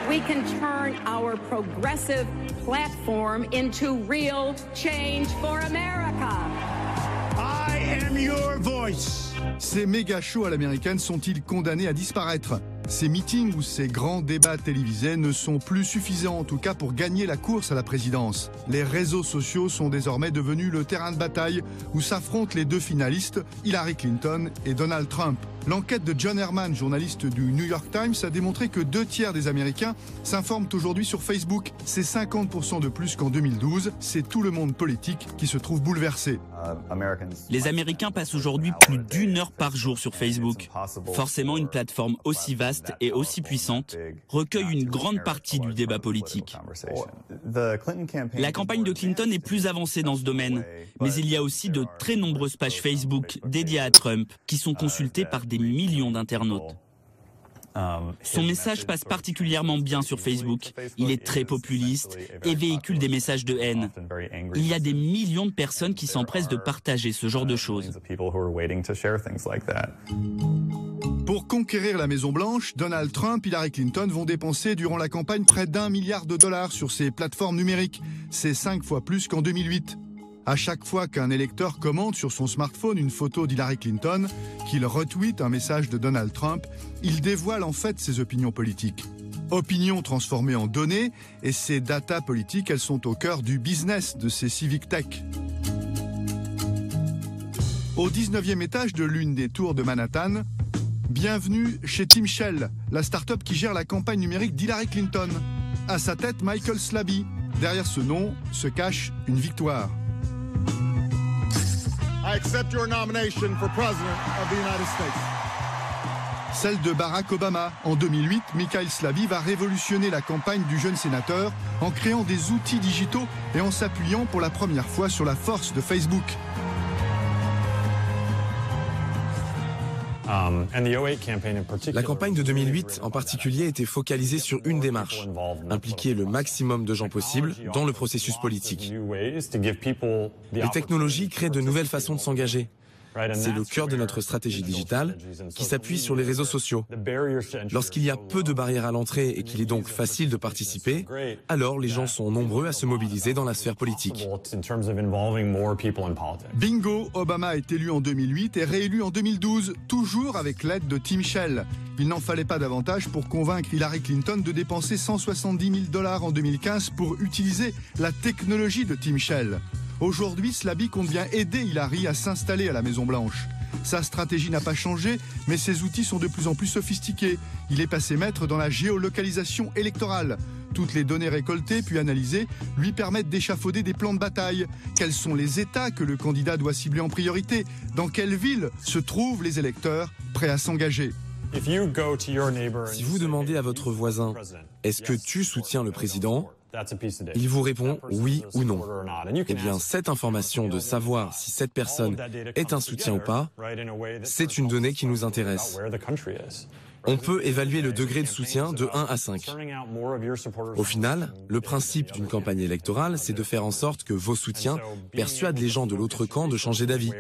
We can turn our progressive platform into real change for America. I am your voice. Ces méga shows à l'américaine sont-ils condamnés à disparaître ? Ces meetings ou ces grands débats télévisés ne sont plus suffisants, en tout cas pour gagner la course à la présidence. Les réseaux sociaux sont désormais devenus le terrain de bataille où s'affrontent les deux finalistes, Hillary Clinton et Donald Trump. L'enquête de John Herman, journaliste du New York Times, a démontré que 2/3 des Américains s'informent aujourd'hui sur Facebook. C'est 50% de plus qu'en 2012. C'est tout le monde politique qui se trouve bouleversé. Les Américains passent aujourd'hui plus d'1 heure par jour sur Facebook. Forcément, une plateforme aussi vaste et aussi puissante recueille une grande partie du débat politique. La campagne de Clinton est plus avancée dans ce domaine, mais il y a aussi de très nombreuses pages Facebook dédiées à Trump qui sont consultées par des millions d'internautes. Son message passe particulièrement bien sur Facebook. Il est très populiste et véhicule des messages de haine. Il y a des millions de personnes qui s'empressent de partager ce genre de choses. Pour conquérir la Maison-Blanche, Donald Trump et Hillary Clinton vont dépenser durant la campagne près d'$1 milliard sur ces plateformes numériques. C'est 5 fois plus qu'en 2008. À chaque fois qu'un électeur commente sur son smartphone une photo d'Hillary Clinton, qu'il retweet un message de Donald Trump, il dévoile en fait ses opinions politiques. Opinions transformées en données, et ces data politiques, elles sont au cœur du business de ces civic tech. Au 19e étage de l'une des tours de Manhattan, bienvenue chez Tim Shell, la start-up qui gère la campagne numérique d'Hillary Clinton. À sa tête, Michael Slaby. Derrière ce nom se cache une victoire. I accept your nomination for President of the United States. Celle de Barack Obama. En 2008, Michael Slaby va révolutionner la campagne du jeune sénateur en créant des outils digitaux et en s'appuyant pour la première fois sur la force de Facebook. La campagne de 2008 en particulier était focalisée sur une démarche, impliquer le maximum de gens possible dans le processus politique. Les technologies créent de nouvelles façons de s'engager. C'est le cœur de notre stratégie digitale qui s'appuie sur les réseaux sociaux. Lorsqu'il y a peu de barrières à l'entrée et qu'il est donc facile de participer, alors les gens sont nombreux à se mobiliser dans la sphère politique. Bingo, Obama est élu en 2008 et réélu en 2012, toujours avec l'aide de Tim Shell. Il n'en fallait pas davantage pour convaincre Hillary Clinton de dépenser $170 000 en 2015 pour utiliser la technologie de Tim Shell. Aujourd'hui, Slaby compte bien aider Hillary à s'installer à la Maison-Blanche. Sa stratégie n'a pas changé, mais ses outils sont de plus en plus sophistiqués. Il est passé maître dans la géolocalisation électorale. Toutes les données récoltées puis analysées lui permettent d'échafauder des plans de bataille. Quels sont les États que le candidat doit cibler en priorité ? Dans quelle ville se trouvent les électeurs prêts à s'engager ? Si vous demandez à votre voisin « Est-ce que tu soutiens le président ?», il vous répond oui ou non. Eh bien, cette information de savoir si cette personne est un soutien ou pas, c'est une donnée qui nous intéresse. On peut évaluer le degré de soutien de 1 à 5. Au final, le principe d'une campagne électorale, c'est de faire en sorte que vos soutiens persuadent les gens de l'autre camp de changer d'avis.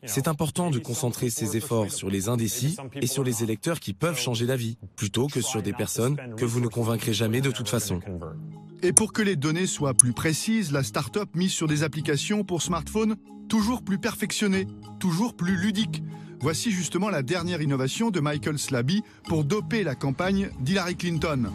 C'est important de concentrer ses efforts sur les indécis et sur les électeurs qui peuvent changer d'avis, plutôt que sur des personnes que vous ne convaincrez jamais de toute façon. Et pour que les données soient plus précises, la start-up mise sur des applications pour smartphones toujours plus perfectionnées, toujours plus ludiques. Voici justement la dernière innovation de Michael Slaby pour doper la campagne d'Hillary Clinton.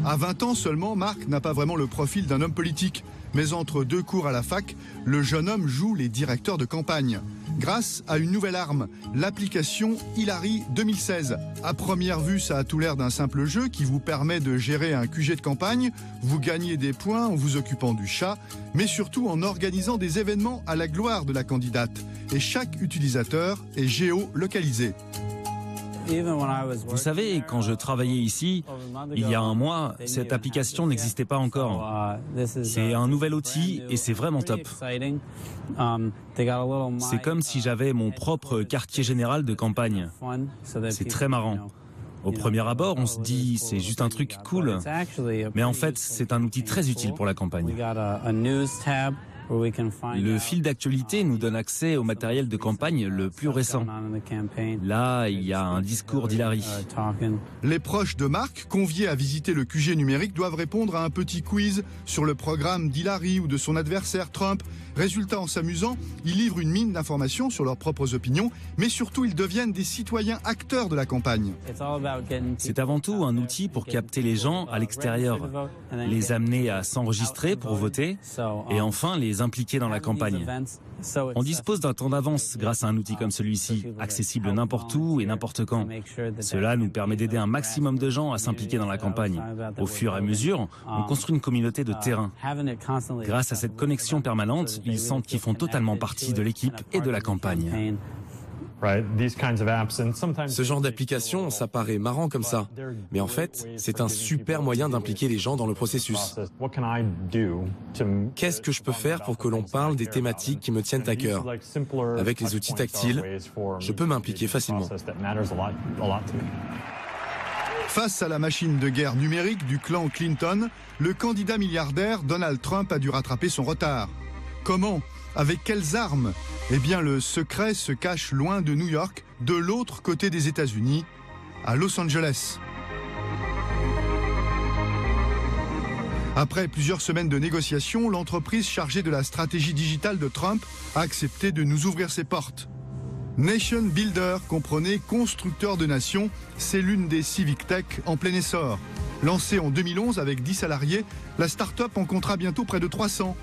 À 20 ans seulement, Mark n'a pas vraiment le profil d'un homme politique. Mais entre deux cours à la fac, le jeune homme joue les directeurs de campagne. Grâce à une nouvelle arme, l'application Hillary 2016. À première vue, ça a tout l'air d'un simple jeu qui vous permet de gérer un QG de campagne, vous gagnez des points en vous occupant du chat, mais surtout en organisant des événements à la gloire de la candidate. Et chaque utilisateur est géolocalisé. Vous savez, quand je travaillais ici, il y a un mois, cette application n'existait pas encore. C'est un nouvel outil et c'est vraiment top. C'est comme si j'avais mon propre quartier général de campagne. C'est très marrant. Au premier abord, on se dit c'est juste un truc cool, mais en fait, c'est un outil très utile pour la campagne. Le fil d'actualité nous donne accès au matériel de campagne le plus récent. Là, il y a un discours d'Hillary. Les proches de Mark, conviés à visiter le QG numérique, doivent répondre à un petit quiz sur le programme d'Hillary ou de son adversaire Trump. Résultat, en s'amusant, ils livrent une mine d'informations sur leurs propres opinions, mais surtout ils deviennent des citoyens acteurs de la campagne. C'est avant tout un outil pour capter les gens à l'extérieur, les amener à s'enregistrer pour voter et enfin les impliquer dans la campagne. On dispose d'un temps d'avance grâce à un outil comme celui-ci, accessible n'importe où et n'importe quand. Cela nous permet d'aider un maximum de gens à s'impliquer dans la campagne. Au fur et à mesure, on construit une communauté de terrain. Grâce à cette connexion permanente, ils sentent qu'ils font totalement partie de l'équipe et de la campagne. Ce genre d'application, ça paraît marrant comme ça. Mais en fait, c'est un super moyen d'impliquer les gens dans le processus. Qu'est-ce que je peux faire pour que l'on parle des thématiques qui me tiennent à cœur? Avec les outils tactiles, je peux m'impliquer facilement. Face à la machine de guerre numérique du clan Clinton, le candidat milliardaire Donald Trump a dû rattraper son retard. Comment? Avec quelles armes? Eh bien, le secret se cache loin de New York, de l'autre côté des États-Unis, à Los Angeles. Après plusieurs semaines de négociations, l'entreprise chargée de la stratégie digitale de Trump a accepté de nous ouvrir ses portes. Nation Builder, comprenez constructeur de nations, c'est l'une des civic tech en plein essor. Lancée en 2011 avec 10 salariés, la start-up en comptera bientôt près de 300.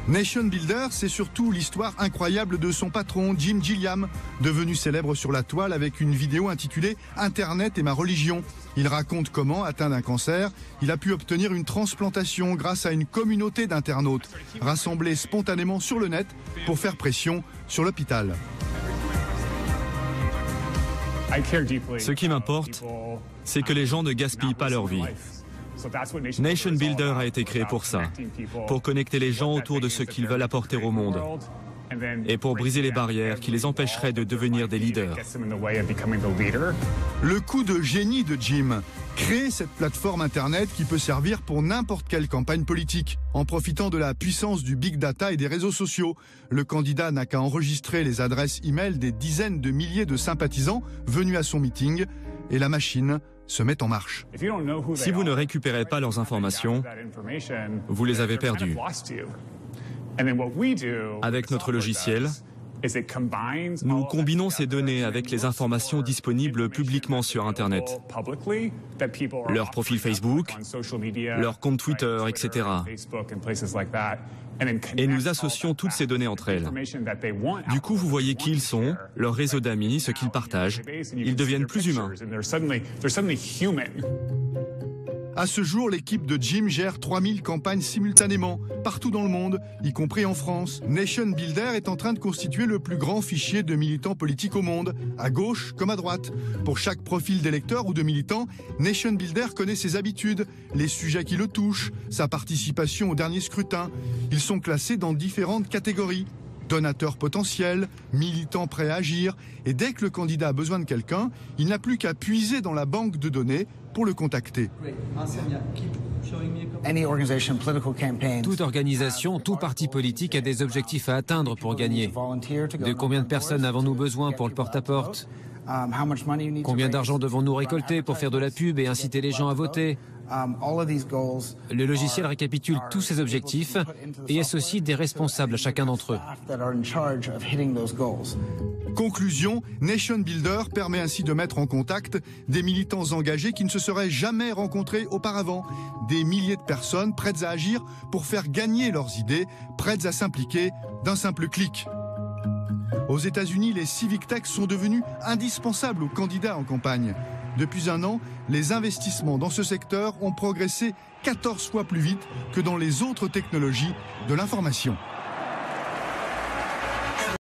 Nation Builder, c'est surtout l'histoire incroyable de son patron, Jim Gilliam, devenu célèbre sur la toile avec une vidéo intitulée « Internet et ma religion ». Il raconte comment, atteint d'un cancer, il a pu obtenir une transplantation grâce à une communauté d'internautes, rassemblés spontanément sur le net pour faire pression sur l'hôpital. Ce qui m'importe, c'est que les gens ne gaspillent pas leur vie. Nation Builder a été créé pour ça, pour connecter les gens autour de ce qu'ils veulent apporter au monde et pour briser les barrières qui les empêcheraient de devenir des leaders. Le coup de génie de Jim, créer cette plateforme Internet qui peut servir pour n'importe quelle campagne politique. En profitant de la puissance du big data et des réseaux sociaux, le candidat n'a qu'à enregistrer les adresses e-mail des dizaines de milliers de sympathisants venus à son meeting et la machine se met en marche. Si vous ne récupérez pas leurs informations, vous les avez perdues. Avec notre logiciel, nous combinons ces données avec les informations disponibles publiquement sur Internet. Leur profil Facebook, leur compte Twitter, etc. Et nous associons toutes ces données entre elles. Du coup, vous voyez qui ils sont, leur réseau d'amis, ce qu'ils partagent. Ils deviennent plus humains. À ce jour, l'équipe de Jim gère 3000 campagnes simultanément, partout dans le monde, y compris en France. Nation Builder est en train de constituer le plus grand fichier de militants politiques au monde, à gauche comme à droite. Pour chaque profil d'électeur ou de militant, Nation Builder connaît ses habitudes, les sujets qui le touchent, sa participation au dernier scrutin. Ils sont classés dans différentes catégories. Donateurs potentiels, militants prêts à agir, et dès que le candidat a besoin de quelqu'un, il n'a plus qu'à puiser dans la banque de données pour le contacter. Toute organisation, tout parti politique a des objectifs à atteindre pour gagner. De combien de personnes avons-nous besoin pour le porte-à-porte? Combien d'argent devons-nous récolter pour faire de la pub et inciter les gens à voter? Le logiciel récapitule tous ces objectifs et associe des responsables à chacun d'entre eux. Conclusion, Nation Builder permet ainsi de mettre en contact des militants engagés qui ne se seraient jamais rencontrés auparavant. Des milliers de personnes prêtes à agir pour faire gagner leurs idées, prêtes à s'impliquer d'un simple clic. Aux États-Unis, les civic tech sont devenus indispensables aux candidats en campagne. Depuis un an, les investissements dans ce secteur ont progressé 14 fois plus vite que dans les autres technologies de l'information.